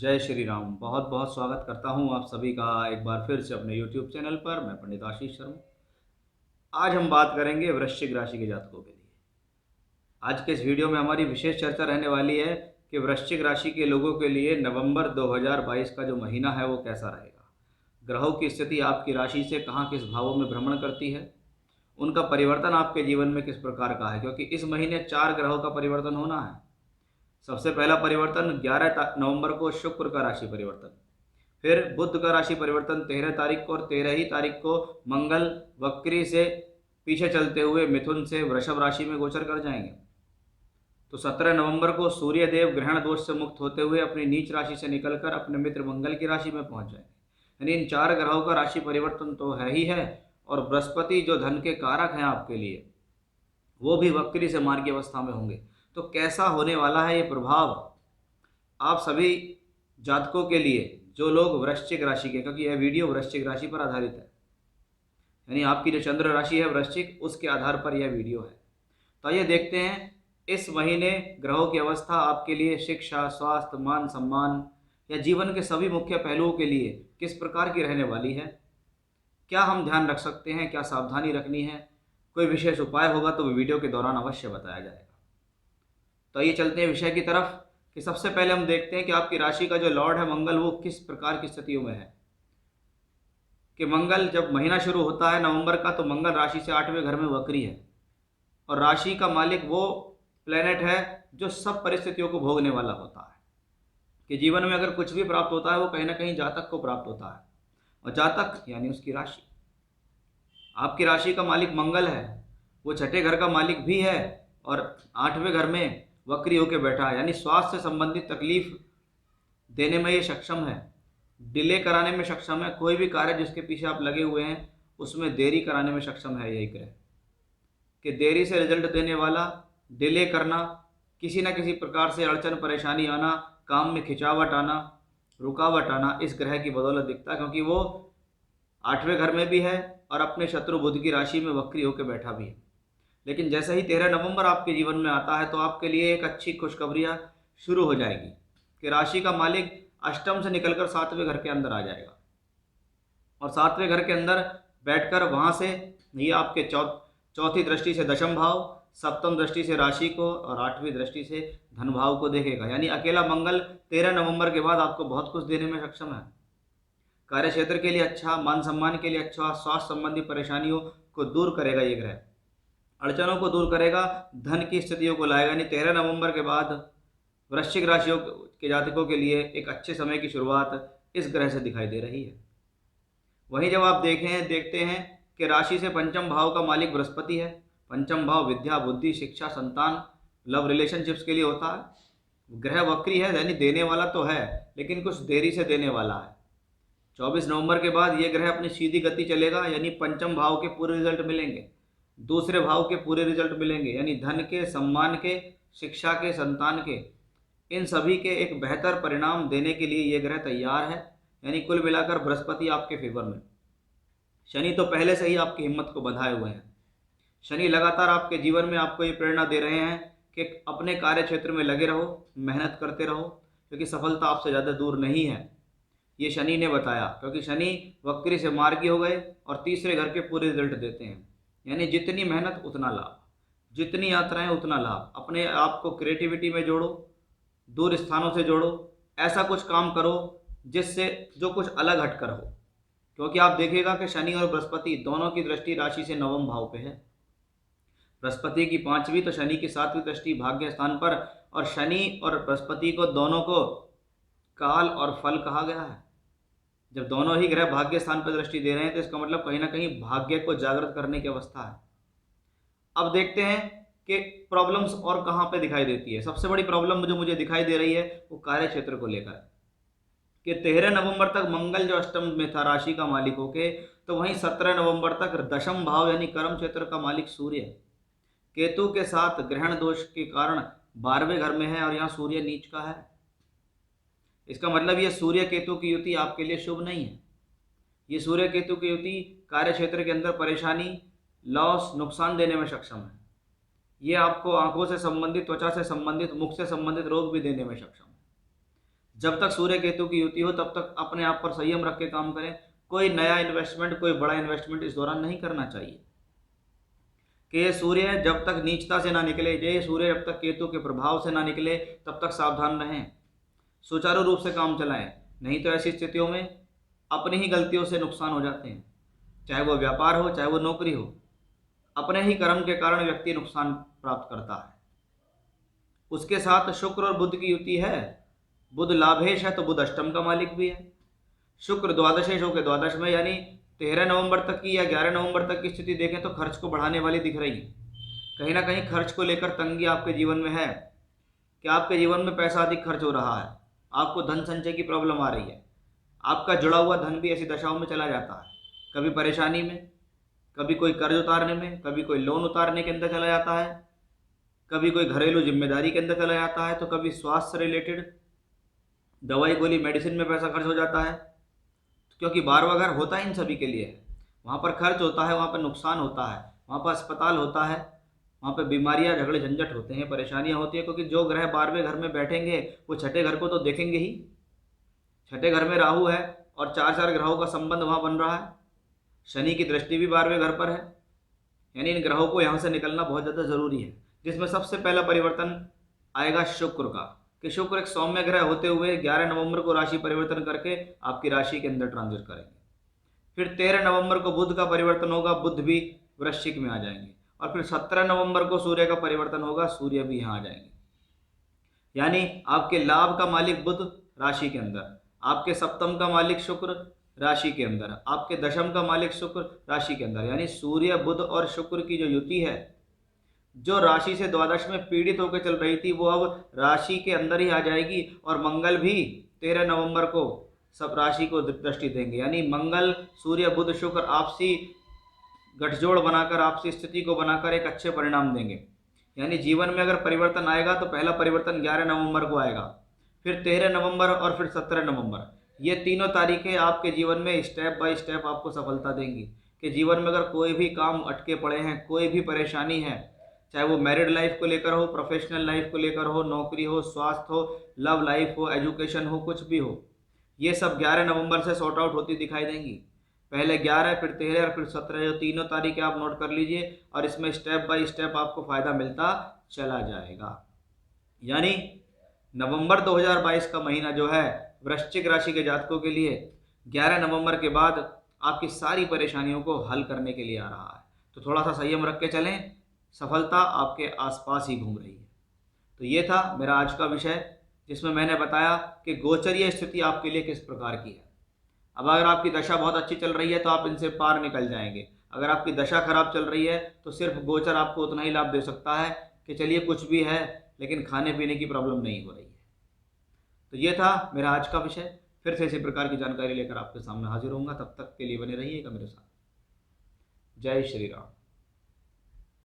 जय श्री राम। बहुत बहुत स्वागत करता हूँ आप सभी का एक बार फिर से अपने YouTube चैनल पर। मैं पंडित आशीष शर्मा। आज हम बात करेंगे वृश्चिक राशि के जातकों के लिए। आज के इस वीडियो में हमारी विशेष चर्चा रहने वाली है कि वृश्चिक राशि के लोगों के लिए नवंबर 2022 का जो महीना है वो कैसा रहेगा। ग्रहों की स्थिति आपकी राशि से कहाँ किस भावों में भ्रमण करती है, उनका परिवर्तन आपके जीवन में किस प्रकार का है, क्योंकि इस महीने 4 ग्रहों का परिवर्तन होना है। सबसे पहला परिवर्तन 11 नवंबर को शुक्र का राशि परिवर्तन, फिर बुध का राशि परिवर्तन 13 तारीख को, और 13 ही तारीख को मंगल वक्री से पीछे चलते हुए मिथुन से वृषभ राशि में गोचर कर जाएंगे। तो 17 नवंबर को सूर्य देव ग्रहण दोष से मुक्त होते हुए अपनी नीच राशि से निकलकर अपने मित्र मंगल की राशि में पहुंच जाएंगे। यानी इन 4 ग्रहों का राशि परिवर्तन तो है ही है, और बृहस्पति जो धन के कारक हैं आपके लिए, वो भी वक्री से मार्ग की अवस्था में होंगे। तो कैसा होने वाला है ये प्रभाव आप सभी जातकों के लिए, जो लोग वृश्चिक राशि के, क्योंकि यह वीडियो वृश्चिक राशि पर आधारित है, यानी आपकी जो चंद्र राशि है वृश्चिक, उसके आधार पर यह वीडियो है। तो आइए देखते हैं इस महीने ग्रहों की अवस्था आपके लिए शिक्षा, स्वास्थ्य, मान सम्मान या जीवन के सभी मुख्य पहलुओं के लिए किस प्रकार की रहने वाली है। क्या हम ध्यान रख सकते हैं, क्या सावधानी रखनी है, कोई विशेष उपाय होगा तो वीडियो के दौरान अवश्य बताया जाएगा। तो आइए चलते हैं विषय की तरफ कि सबसे पहले हम देखते हैं कि आपकी राशि का जो लॉर्ड है मंगल, वो किस प्रकार की स्थितियों में है। कि मंगल जब महीना शुरू होता है नवंबर का, तो मंगल राशि से 8वें घर में वक्री है, और राशि का मालिक वो प्लेनेट है जो सब परिस्थितियों को भोगने वाला होता है। कि जीवन में अगर कुछ भी प्राप्त होता है वो कहीं ना कहीं जातक को प्राप्त होता है, और जातक यानी उसकी राशि। आपकी राशि का मालिक मंगल है, वो छठे घर का मालिक भी है, और 8वें घर में वक्री होकर बैठा है। यानी स्वास्थ्य से संबंधित तकलीफ देने में ये सक्षम है, डिले कराने में सक्षम है। कोई भी कार्य जिसके पीछे आप लगे हुए हैं उसमें देरी कराने में सक्षम है यही ग्रह। कि देरी से रिजल्ट देने वाला, डिले करना, किसी न किसी प्रकार से अड़चन परेशानी आना, काम में खिंचावट आना, रुकावट आना, इस ग्रह की बदौलत दिखता है, क्योंकि वो 8वें घर में भी है और अपने शत्रु बुध की राशि में वक्री होकर बैठा भी है। लेकिन जैसे ही 13 नवंबर आपके जीवन में आता है तो आपके लिए एक अच्छी खुशखबरियाँ शुरू हो जाएगी कि राशि का मालिक अष्टम से निकलकर 7वें घर के अंदर आ जाएगा, और 7वें घर के अंदर बैठकर वहाँ से ये आपके चौथी दृष्टि से दशम भाव, सप्तम दृष्टि से राशि को, और 8वीं दृष्टि से धन भाव को देखेगा। यानी अकेला मंगल 13 नवंबर के बाद आपको बहुत कुछ देने में सक्षम है। कार्य क्षेत्र के लिए अच्छा, मान सम्मान के लिए अच्छा, स्वास्थ्य संबंधी परेशानियों को दूर करेगा ये ग्रह, अड़चनों को दूर करेगा, धन की स्थितियों को लाएगा। यानी 13 नवंबर के बाद वृश्चिक राशियों के जातकों के लिए एक अच्छे समय की शुरुआत इस ग्रह से दिखाई दे रही है। वहीं जब आप देखते हैं कि राशि से पंचम भाव का मालिक बृहस्पति है। पंचम भाव विद्या, बुद्धि, शिक्षा, संतान, लव रिलेशनशिप्स के लिए होता है। ग्रह वक्री है, यानी देने वाला तो है लेकिन कुछ देरी से देने वाला है। 24 नवंबर के बाद ये ग्रह अपनी सीधी गति चलेगा, यानी पंचम भाव के पूरे रिजल्ट मिलेंगे, दूसरे भाव के पूरे रिजल्ट मिलेंगे, यानी धन के, सम्मान के, शिक्षा के, संतान के, इन सभी के एक बेहतर परिणाम देने के लिए ये ग्रह तैयार है। यानी कुल मिलाकर बृहस्पति आपके फेवर में। शनि तो पहले से ही आपकी हिम्मत को बंधाए हुए हैं। शनि लगातार आपके जीवन में आपको ये प्रेरणा दे रहे हैं कि अपने कार्य क्षेत्र में लगे रहो, मेहनत करते रहो, क्योंकि सफलता आपसे ज़्यादा दूर नहीं है। ये शनि ने बताया, क्योंकि शनि वक्री से मार्गी हो गए और तीसरे घर के पूरे रिजल्ट देते हैं। यानी जितनी मेहनत उतना लाभ, जितनी यात्राएं उतना लाभ। अपने आप को क्रिएटिविटी में जोड़ो, दूर स्थानों से जोड़ो, ऐसा कुछ काम करो जिससे जो कुछ अलग हटकर हो। क्योंकि आप देखिएगा कि शनि और बृहस्पति दोनों की दृष्टि राशि से नवम भाव पे है। बृहस्पति की 5वीं तो शनि की 7वीं दृष्टि भाग्य स्थान पर, और शनि और बृहस्पति को दोनों को काल और फल कहा गया है। जब दोनों ही ग्रह भाग्य स्थान पर दृष्टि दे रहे हैं तो इसका मतलब कहीं ना कहीं भाग्य को जागृत करने की अवस्था है। अब देखते हैं कि प्रॉब्लम्स और कहाँ पे दिखाई देती है। सबसे बड़ी प्रॉब्लम जो मुझे दिखाई दे रही है वो कार्य क्षेत्र को लेकर है। कि 13 नवंबर तक मंगल जो अष्टम में था राशि का मालिक होके, तो वहीं 17 नवंबर तक दशम भाव यानी कर्म क्षेत्र का मालिक सूर्य केतु के साथ ग्रहण दोष के कारण 12वें घर में है, और यहाँ सूर्य नीच का है। इसका मतलब ये सूर्य केतु की युति आपके लिए शुभ नहीं है। ये सूर्य केतु की युति कार्य क्षेत्र के अंदर परेशानी, लॉस, नुकसान देने में सक्षम है। ये आपको आंखों से संबंधित, त्वचा से संबंधित, मुख से संबंधित रोग भी देने में सक्षम है। जब तक सूर्य केतु की युति हो तब तक अपने आप पर संयम रख के काम करें। कोई नया इन्वेस्टमेंट, कोई बड़ा इन्वेस्टमेंट इस दौरान नहीं करना चाहिए। कि ये सूर्य जब तक नीचता से ना निकले, ये सूर्य जब तक केतु के प्रभाव से ना निकले तब तक सावधान रहें, सुचारू रूप से काम चलाएं। नहीं तो ऐसी स्थितियों में अपनी ही गलतियों से नुकसान हो जाते हैं, चाहे वो व्यापार हो चाहे वो नौकरी हो। अपने ही कर्म के कारण व्यक्ति नुकसान प्राप्त करता है। उसके साथ शुक्र और बुध की युति है। बुध लाभेश है तो बुध अष्टम का मालिक भी है। शुक्र द्वादशेश होकर द्वादश में, यानी 13 नवंबर तक की या 11 नवंबर तक की स्थिति देखें तो खर्च को बढ़ाने वाली दिख रही है। कहीं ना कहीं खर्च को लेकर तंगी आपके जीवन में है कि आपके जीवन में पैसा अधिक खर्च हो रहा है, आपको धन संचय की प्रॉब्लम आ रही है, आपका जुड़ा हुआ धन भी ऐसी दशाओं में चला जाता है। कभी परेशानी में, कभी कोई कर्ज उतारने में, कभी कोई लोन उतारने के अंदर चला जाता है, कभी कोई घरेलू जिम्मेदारी के अंदर चला जाता है, तो कभी स्वास्थ्य से रिलेटेड दवाई गोली मेडिसिन में पैसा खर्च हो जाता है। क्योंकि 12वां घर होता है इन सभी के लिए, वहाँ पर खर्च होता है, वहाँ पर नुकसान होता है, वहाँ पर अस्पताल होता है, वहाँ पर बीमारियाँ, झगड़े, झंझट होते हैं, परेशानियाँ होती हैं। क्योंकि जो ग्रह 12वें घर में बैठेंगे वो छठे घर को तो देखेंगे ही। छठे घर में राहु है और 4 ग्रहों का संबंध वहाँ बन रहा है। शनि की दृष्टि भी 12वें घर पर है, यानी इन ग्रहों को यहाँ से निकलना बहुत ज़्यादा ज़रूरी है। जिसमें सबसे पहला परिवर्तन आएगा शुक्र का, कि शुक्र एक सौम्य ग्रह होते हुए 11 नवंबर को राशि परिवर्तन करके आपकी राशि के अंदर ट्रांजिट करेंगे। फिर 13 नवंबर को बुध का परिवर्तन होगा, बुध भी वृश्चिक में आ जाएंगे। और फिर 17 नवंबर को सूर्य का परिवर्तन होगा, सूर्य भी यहाँ आ जाएंगे। यानी आपके लाभ का मालिक बुध राशि के अंदर, आपके सप्तम का मालिक शुक्र राशि के अंदर, आपके दशम का मालिक शुक्र राशि के अंदर। यानी सूर्य बुध और शुक्र की जो युति है, जो राशि से द्वादश में पीड़ित होकर चल रही थी, वो अब राशि के अंदर ही आ जाएगी। और मंगल भी 13 नवंबर को सब राशि को दृष्टि देंगे। यानी मंगल, सूर्य, बुध, शुक्र आपसी गठजोड़ बनाकर, आपसी स्थिति को बनाकर एक अच्छे परिणाम देंगे। यानी जीवन में अगर परिवर्तन आएगा तो पहला परिवर्तन 11 नवंबर को आएगा, फिर 13 नवंबर और फिर 17 नवंबर। ये तीनों तारीखें आपके जीवन में स्टेप बाय स्टेप आपको सफलता देंगी। कि जीवन में अगर कोई भी काम अटके पड़े हैं, कोई भी परेशानी है, चाहे वो मैरिड लाइफ को लेकर हो, प्रोफेशनल लाइफ को लेकर हो, नौकरी हो, स्वास्थ्य हो, लव लाइफ हो, एजुकेशन हो, कुछ भी हो, ये सब 11 नवंबर से सॉर्ट आउट होती दिखाई देंगी। पहले 11, फिर 13 और फिर 17, जो तीनों तारीखें आप नोट कर लीजिए और इसमें स्टेप बाय स्टेप आपको फ़ायदा मिलता चला जाएगा। यानी नवंबर 2022 का महीना जो है वृश्चिक राशि के जातकों के लिए 11 नवंबर के बाद आपकी सारी परेशानियों को हल करने के लिए आ रहा है। तो थोड़ा सा संयम रख के चलें, सफलता आपके आसपास ही घूम रही है। तो ये था मेरा आज का विषय, जिसमें मैंने बताया कि गोचरीय स्थिति आपके लिए किस प्रकार की है। अब अगर आपकी दशा बहुत अच्छी चल रही है तो आप इनसे पार निकल जाएंगे। अगर आपकी दशा खराब चल रही है तो सिर्फ गोचर आपको उतना ही लाभ दे सकता है कि चलिए कुछ भी है, लेकिन खाने पीने की प्रॉब्लम नहीं हो रही है। तो ये था मेरा आज का विषय। फिर से इसी प्रकार की जानकारी लेकर आपके सामने हाजिर होऊंगा। तब तक के लिए बने रहिएगा मेरे साथ। जय श्री राम।